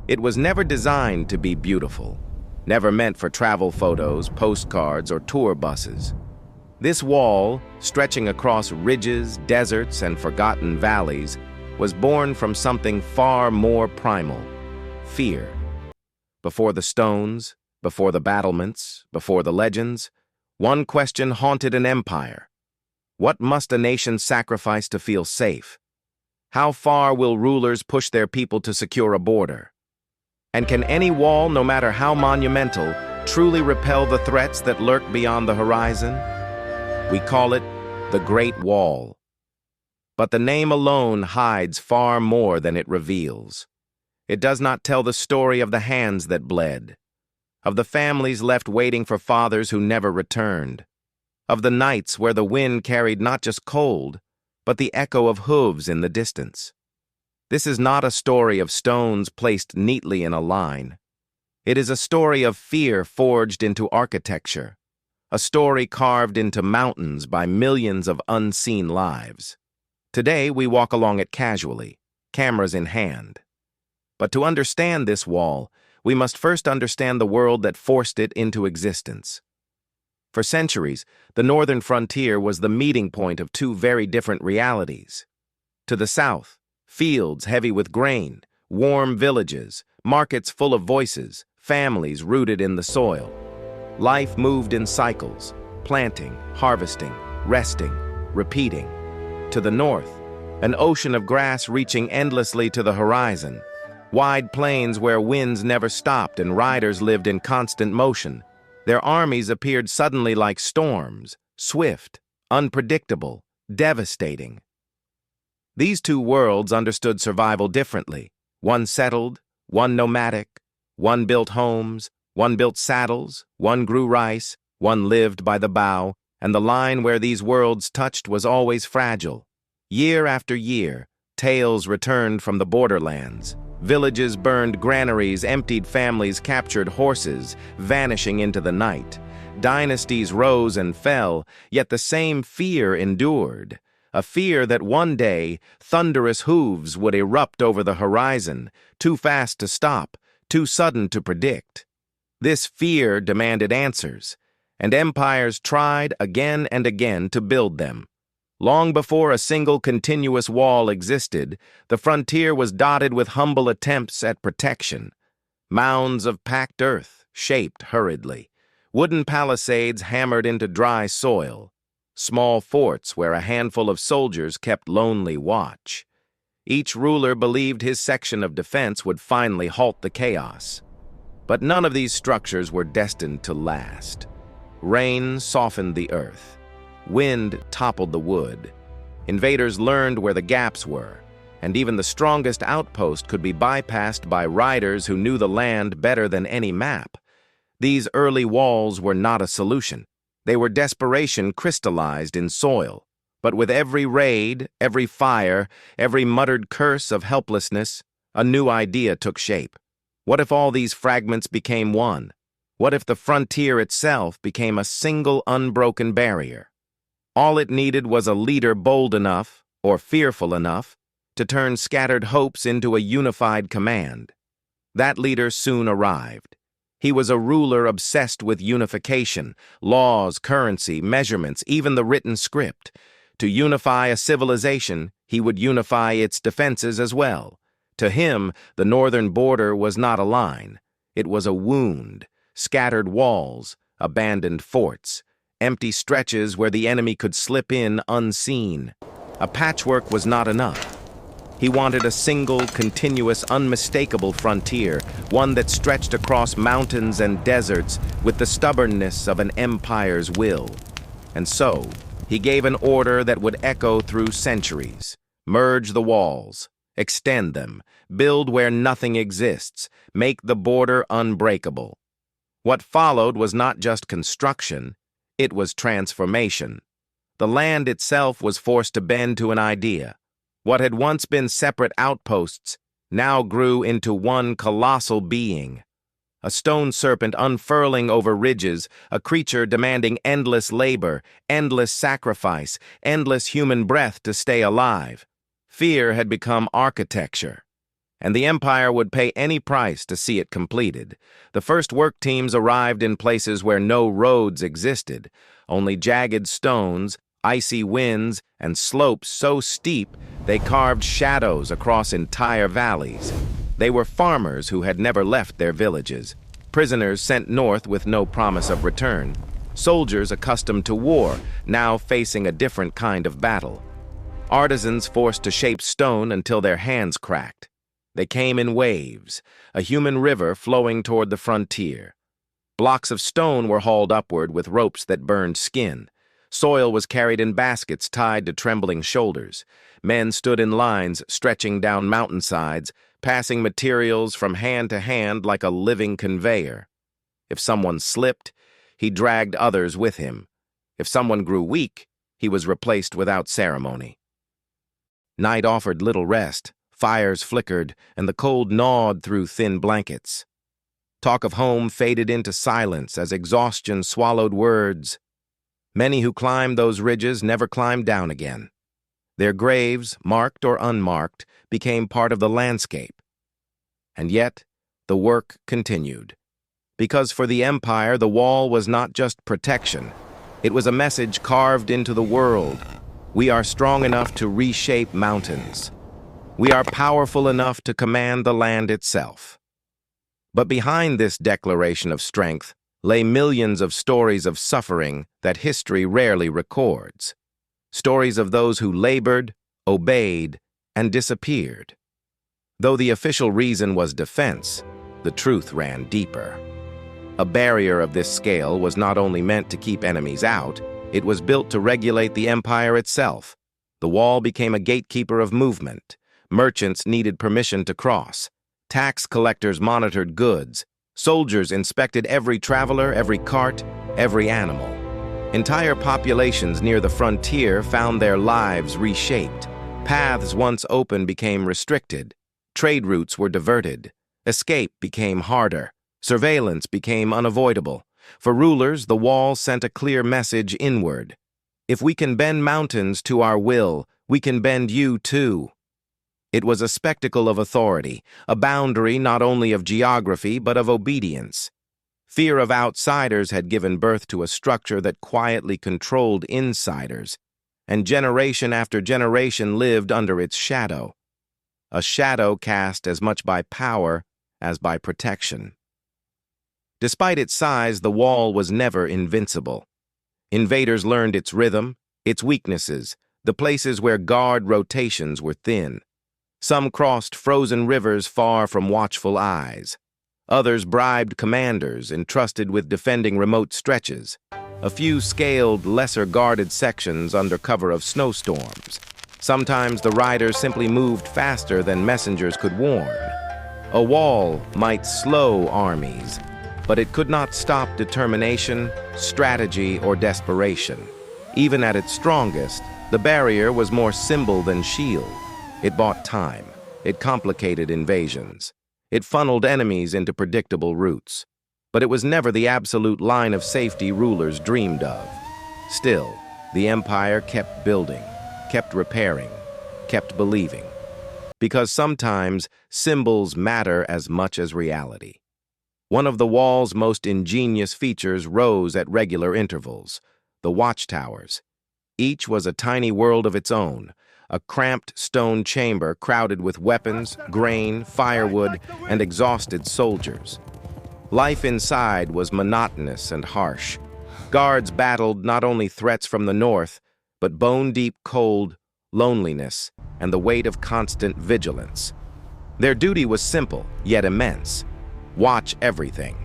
It was never designed to be beautiful, never meant for travel photos, postcards, or tour buses. This wall, stretching across ridges, deserts, and forgotten valleys, was born from something far more primal: fear. Before the stones, before the battlements, before the legends, one question haunted an empire. What must a nation sacrifice to feel safe? How far will rulers push their people to secure a border? And can any wall, no matter how monumental, truly repel the threats that lurk beyond the horizon? We call it the Great Wall. But the name alone hides far more than it reveals. It does not tell the story of the hands that bled, of the families left waiting for fathers who never returned, of the nights where the wind carried not just cold, but the echo of hooves in the distance. This is not a story of stones placed neatly in a line. It is a story of fear forged into architecture, a story carved into mountains by millions of unseen lives. Today, we walk along it casually, cameras in hand. But to understand this wall, we must first understand the world that forced it into existence. For centuries, the northern frontier was the meeting point of two very different realities. To the south, fields heavy with grain, warm villages, markets full of voices, families rooted in the soil. Life moved in cycles, planting, harvesting, resting, repeating. To the north, an ocean of grass reaching endlessly to the horizon, wide plains where winds never stopped and riders lived in constant motion. Their armies appeared suddenly like storms, swift, unpredictable, devastating. These two worlds understood survival differently. One settled, one nomadic, one built homes, one built saddles, one grew rice, one lived by the bow, and the line where these worlds touched was always fragile. Year after year, tales returned from the borderlands. Villages burned granaries, emptied families, captured horses, vanishing into the night. Dynasties rose and fell, yet the same fear endured. A fear that one day thunderous hooves would erupt over the horizon, too fast to stop, too sudden to predict. This fear demanded answers, and empires tried again and again to build them. Long before a single continuous wall existed, the frontier was dotted with humble attempts at protection. Mounds of packed earth, shaped hurriedly. Wooden palisades hammered into dry soil. Small forts where a handful of soldiers kept lonely watch. Each ruler believed his section of defense would finally halt the chaos. But none of these structures were destined to last. Rain softened the earth. Wind toppled the wood. Invaders learned where the gaps were, and even the strongest outpost could be bypassed by riders who knew the land better than any map. These early walls were not a solution. They were desperation crystallized in soil. But with every raid, every fire, every muttered curse of helplessness, a new idea took shape. What if all these fragments became one? What if the frontier itself became a single unbroken barrier? All it needed was a leader bold enough, or fearful enough, to turn scattered hopes into a unified command. That leader soon arrived. He was a ruler obsessed with unification, laws, currency, measurements, even the written script. To unify a civilization, he would unify its defenses as well. To him, the northern border was not a line. It was a wound, scattered walls, abandoned forts, empty stretches where the enemy could slip in unseen. A patchwork was not enough. He wanted a single, continuous, unmistakable frontier, one that stretched across mountains and deserts with the stubbornness of an empire's will. And so, he gave an order that would echo through centuries. Merge the walls. Extend them, build where nothing exists, make the border unbreakable. What followed was not just construction, it was transformation. The land itself was forced to bend to an idea. What had once been separate outposts now grew into one colossal being. A stone serpent unfurling over ridges, a creature demanding endless labor, endless sacrifice, endless human breath to stay alive. Fear had become architecture, and the Empire would pay any price to see it completed. The first work teams arrived in places where no roads existed, only jagged stones, icy winds, and slopes so steep they carved shadows across entire valleys. They were farmers who had never left their villages, prisoners sent north with no promise of return, soldiers accustomed to war, now facing a different kind of battle, artisans forced to shape stone until their hands cracked. They came in waves, a human river flowing toward the frontier. Blocks of stone were hauled upward with ropes that burned skin. Soil was carried in baskets tied to trembling shoulders. Men stood in lines stretching down mountainsides, passing materials from hand to hand like a living conveyor. If someone slipped, he dragged others with him. If someone grew weak, he was replaced without ceremony. Night offered little rest. Fires flickered, and the cold gnawed through thin blankets. Talk of home faded into silence as exhaustion swallowed words. Many who climbed those ridges never climbed down again. Their graves, marked or unmarked, became part of the landscape. And yet, the work continued. Because for the Empire, the wall was not just protection. It was a message carved into the world. We are strong enough to reshape mountains. We are powerful enough to command the land itself. But behind this declaration of strength lay millions of stories of suffering that history rarely records. Stories of those who labored, obeyed, and disappeared. Though the official reason was defense, the truth ran deeper. A barrier of this scale was not only meant to keep enemies out, it was built to regulate the empire itself. The wall became a gatekeeper of movement. Merchants needed permission to cross. Tax collectors monitored goods. Soldiers inspected every traveler, every cart, every animal. Entire populations near the frontier found their lives reshaped. Paths once open became restricted. Trade routes were diverted. Escape became harder. Surveillance became unavoidable. For rulers, the wall sent a clear message inward. If we can bend mountains to our will, we can bend you too. It was a spectacle of authority, a boundary not only of geography but of obedience. Fear of outsiders had given birth to a structure that quietly controlled insiders, and generation after generation lived under its shadow. A shadow cast as much by power as by protection. Despite its size, the wall was never invincible. Invaders learned its rhythm, its weaknesses, the places where guard rotations were thin. Some crossed frozen rivers far from watchful eyes. Others bribed commanders entrusted with defending remote stretches. A few scaled lesser-guarded sections under cover of snowstorms. Sometimes the riders simply moved faster than messengers could warn. A wall might slow armies, but it could not stop determination, strategy, or desperation. Even at its strongest, the barrier was more symbol than shield. It bought time. It complicated invasions. It funneled enemies into predictable routes. But it was never the absolute line of safety rulers dreamed of. Still, the empire kept building, kept repairing, kept believing. Because sometimes symbols matter as much as reality. One of the wall's most ingenious features rose at regular intervals: the watchtowers. Each was a tiny world of its own, a cramped stone chamber crowded with weapons, grain, firewood, and exhausted soldiers. Life inside was monotonous and harsh. Guards battled not only threats from the north, but bone-deep cold, loneliness, and the weight of constant vigilance. Their duty was simple, yet immense: watch everything.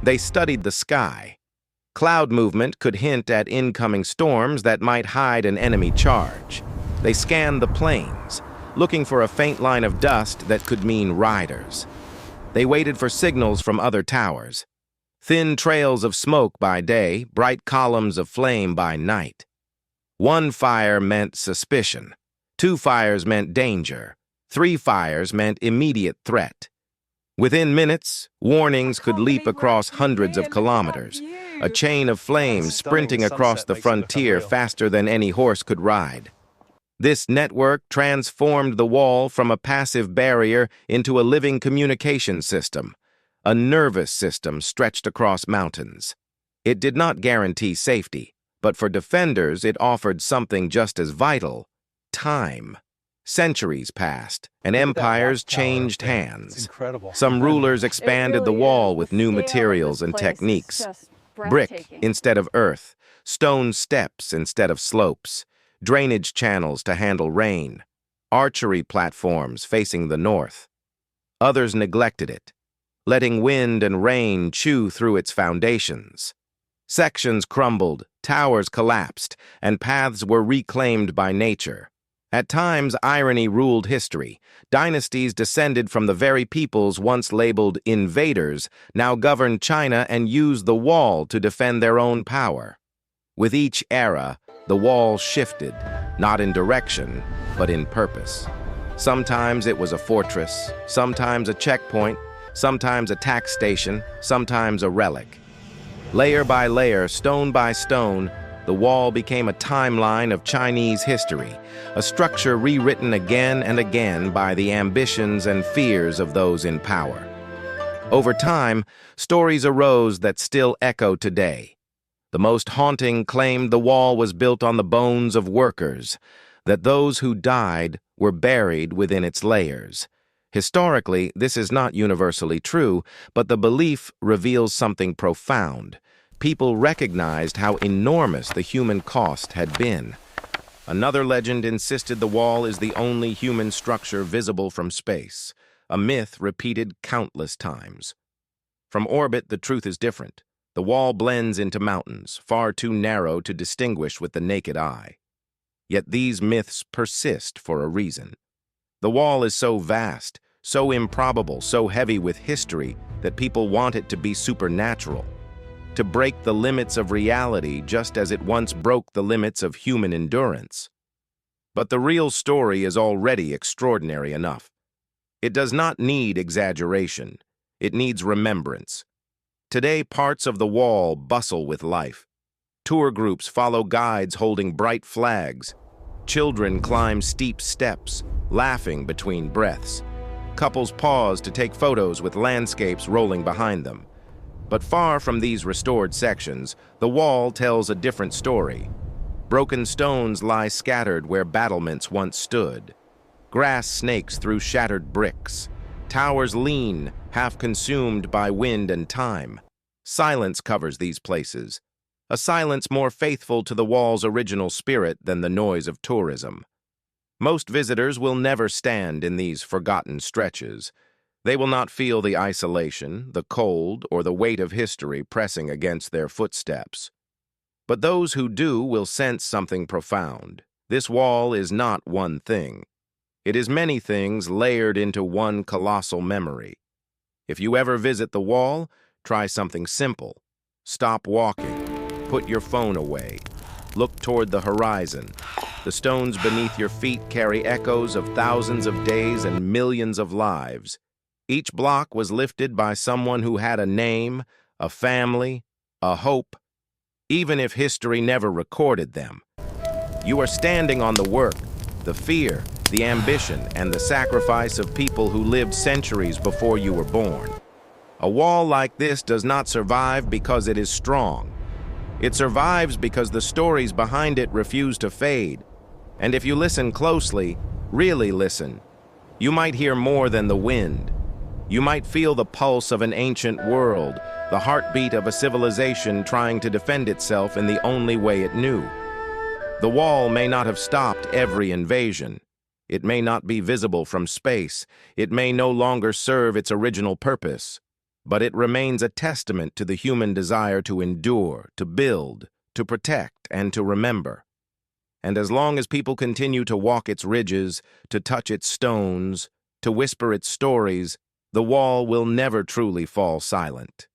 They studied the sky. Cloud movement could hint at incoming storms that might hide an enemy charge. They scanned the plains, looking for a faint line of dust that could mean riders. They waited for signals from other towers. Thin trails of smoke by day, bright columns of flame by night. One fire meant suspicion. 2 fires meant danger. 3 fires meant immediate threat. Within minutes, warnings could leap across hundreds of kilometers, a chain of flames sprinting across the frontier faster than any horse could ride. This network transformed the wall from a passive barrier into a living communication system, a nervous system stretched across mountains. It did not guarantee safety, but for defenders it offered something just as vital: time. Centuries passed, and empires changed hands. Incredible. Some rulers expanded the wall with new scale of materials this and place techniques. is just Brick breathtaking. instead of earth, stone steps instead of slopes, drainage channels to handle rain, archery platforms facing the north. Others neglected it, letting wind and rain chew through its foundations. Sections crumbled, towers collapsed, and paths were reclaimed by nature. At times, irony ruled history. Dynasties descended from the very peoples once labeled invaders now governed China and used the wall to defend their own power. With each era, the wall shifted, not in direction, but in purpose. Sometimes it was a fortress, sometimes a checkpoint, sometimes a tax station, sometimes a relic. Layer by layer, stone by stone, the wall became a timeline of Chinese history, a structure rewritten again and again by the ambitions and fears of those in power. Over time, stories arose that still echo today. The most haunting claimed the wall was built on the bones of workers, that those who died were buried within its layers. Historically, this is not universally true, but the belief reveals something profound. People recognized how enormous the human cost had been. Another legend insisted the wall is the only human structure visible from space, a myth repeated countless times. From orbit, the truth is different. The wall blends into mountains, far too narrow to distinguish with the naked eye. Yet these myths persist for a reason. The wall is so vast, so improbable, so heavy with history that people want it to be supernatural, to break the limits of reality just as it once broke the limits of human endurance. But the real story is already extraordinary enough. It does not need exaggeration. It needs remembrance. Today, parts of the wall bustle with life. Tour groups follow guides holding bright flags. Children climb steep steps, laughing between breaths. Couples pause to take photos with landscapes rolling behind them. But far from these restored sections, the wall tells a different story. Broken stones lie scattered where battlements once stood. Grass snakes through shattered bricks. Towers lean, half consumed by wind and time. Silence covers these places, a silence more faithful to the wall's original spirit than the noise of tourism. Most visitors will never stand in these forgotten stretches. They will not feel the isolation, the cold, or the weight of history pressing against their footsteps. But those who do will sense something profound. This wall is not one thing. It is many things layered into one colossal memory. If you ever visit the wall, try something simple. Stop walking. Put your phone away. Look toward the horizon. The stones beneath your feet carry echoes of thousands of days and millions of lives. Each block was lifted by someone who had a name, a family, a hope, even if history never recorded them. You are standing on the work, the fear, the ambition, and the sacrifice of people who lived centuries before you were born. A wall like this does not survive because it is strong. It survives because the stories behind it refuse to fade. And if you listen closely, really listen, you might hear more than the wind. You might feel the pulse of an ancient world, the heartbeat of a civilization trying to defend itself in the only way it knew. The wall may not have stopped every invasion. It may not be visible from space. It may no longer serve its original purpose. But it remains a testament to the human desire to endure, to build, to protect, and to remember. And as long as people continue to walk its ridges, to touch its stones, to whisper its stories, the wall will never truly fall silent.